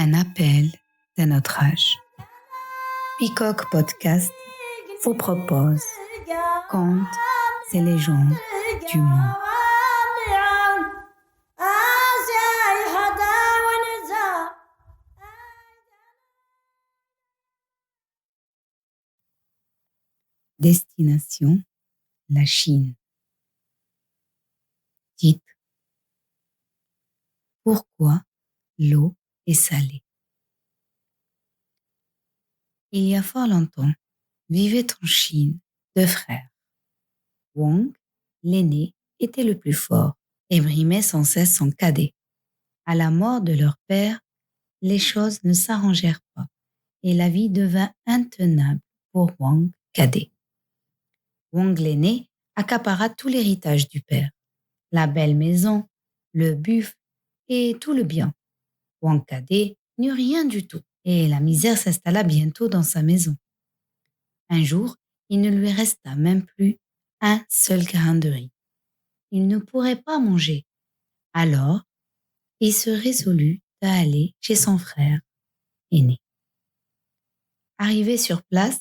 Un appel d'un autre âge. Peacock Podcast vous propose Contes et légendes du monde. Destination, la Chine. Titre: Pourquoi l'eau est salée. Il y a fort longtemps, vivaient en Chine 2 frères. Wang, l'aîné, était le plus fort et brimait sans cesse son cadet. À la mort de leur père, les choses ne s'arrangèrent pas et la vie devint intenable pour Wang, cadet. Wang, l'aîné, accapara tout l'héritage du père, la belle maison, le buffle et tout le bien. Wang, cadet, n'eut rien du tout et la misère s'installa bientôt dans sa maison. Un jour, il ne lui resta même plus un seul grain de riz. Il ne pourrait pas manger. Alors, il se résolut à aller chez son frère aîné. Arrivé sur place,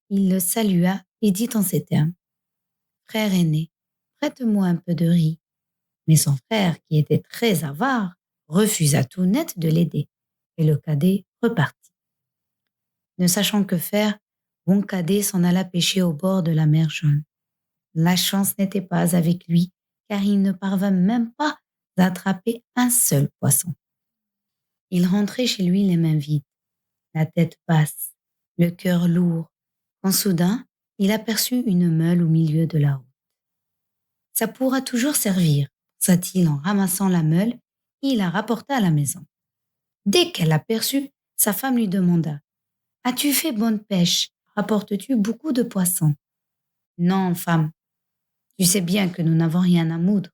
il le salua et dit en ces termes: « Frère aîné, prête-moi un peu de riz. » Mais son frère, qui était très avare, refusa tout net de l'aider et le cadet repartit. Ne sachant que faire, Bon cadet s'en alla pêcher au bord de la mer Jaune. La chance n'était pas avec lui, car il ne parvint même pas à attraper un seul poisson. Il rentrait chez lui les mains vides, la tête basse, le cœur lourd, quand soudain, il aperçut une meule au milieu de la route. « Ça pourra toujours servir, » pensa-t-il en ramassant la meule, et il la rapporta à la maison. Dès qu'elle l'aperçut, sa femme lui demanda: « As-tu fait bonne pêche? Rapportes-tu beaucoup de poissons ?»« Non, femme, tu sais bien que nous n'avons rien à moudre.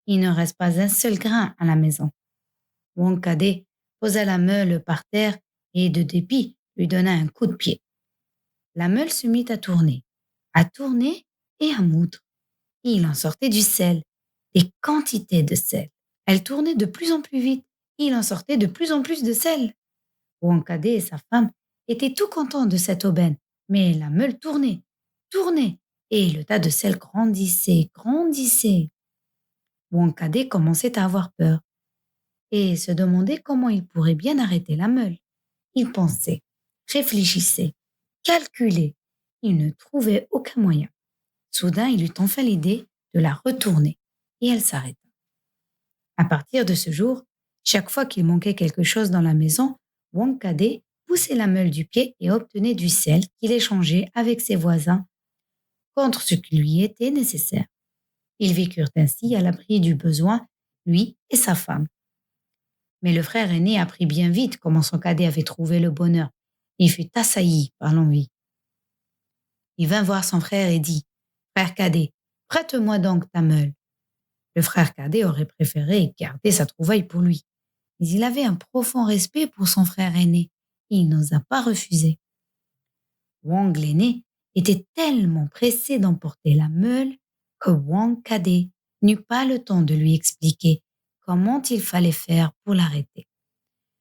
Il ne reste pas un seul grain à la maison. » Wang cadet posa la meule par terre et, de dépit, lui donna un coup de pied. La meule se mit à tourner et à moudre. Et il en sortait du sel, des quantités de sel. Elle tournait de plus en plus vite et il en sortait de plus en plus de sel. Wang cadet et sa femme étaient tout contents de cette aubaine, mais la meule tournait, et le tas de sel grandissait. Wang cadet commençait à avoir peur et se demandait comment il pourrait bien arrêter la meule. Il pensait, réfléchissait, calculait. Il ne trouvait aucun moyen. Soudain, il eut enfin l'idée de la retourner et elle s'arrêta. À partir de ce jour, chaque fois qu'il manquait quelque chose dans la maison, Wang cadet poussait la meule du pied et obtenait du sel qu'il échangeait avec ses voisins contre ce qui lui était nécessaire. Ils vécurent ainsi à l'abri du besoin, lui et sa femme. Mais le frère aîné apprit bien vite comment son cadet avait trouvé le bonheur. Il fut assailli par l'envie. Il vint voir son frère et dit: « Frère cadet, prête-moi donc ta meule. » Le frère cadet aurait préféré garder sa trouvaille pour lui. Mais il avait un profond respect pour son frère aîné et il n'osa pas refuser. Wang l'aîné était tellement pressé d'emporter la meule que Wang cadet n'eut pas le temps de lui expliquer comment il fallait faire pour l'arrêter.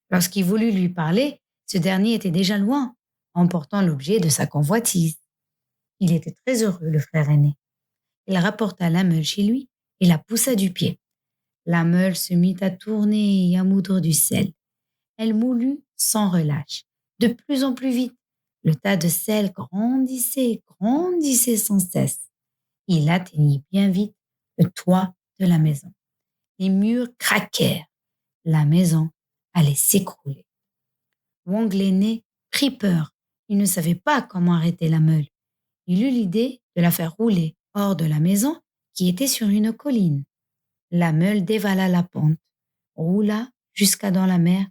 Lorsqu'il voulut lui parler, ce dernier était déjà loin, emportant l'objet de sa convoitise. Il était très heureux, le frère aîné. Il rapporta la meule chez lui et la poussa du pied. La meule se mit à tourner et à moudre du sel. Elle moulut sans relâche, de plus en plus vite. Le tas de sel grandissait sans cesse. Il atteignit bien vite le toit de la maison. Les murs craquèrent. La maison allait s'écrouler. Wang l'aîné prit peur. Il ne savait pas comment arrêter la meule. Il eut l'idée de la faire rouler hors de la maison qui était sur une colline. La meule dévala la pente, roula jusqu'à dans la mer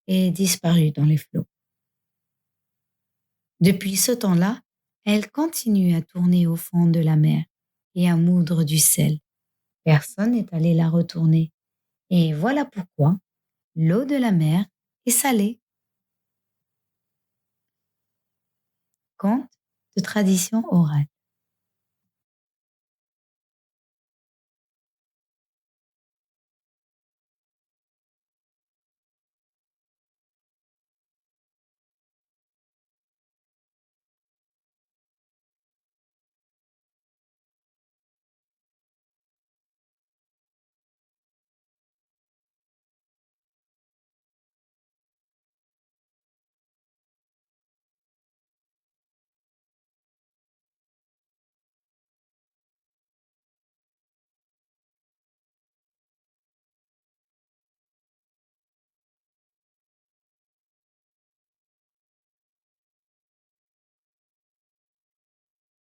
et disparut dans les flots. Depuis ce temps-là, elle continue à tourner au fond de la mer et à moudre du sel. Personne n'est allé la retourner. Et voilà pourquoi l'eau de la mer est salée. Conte de tradition orale.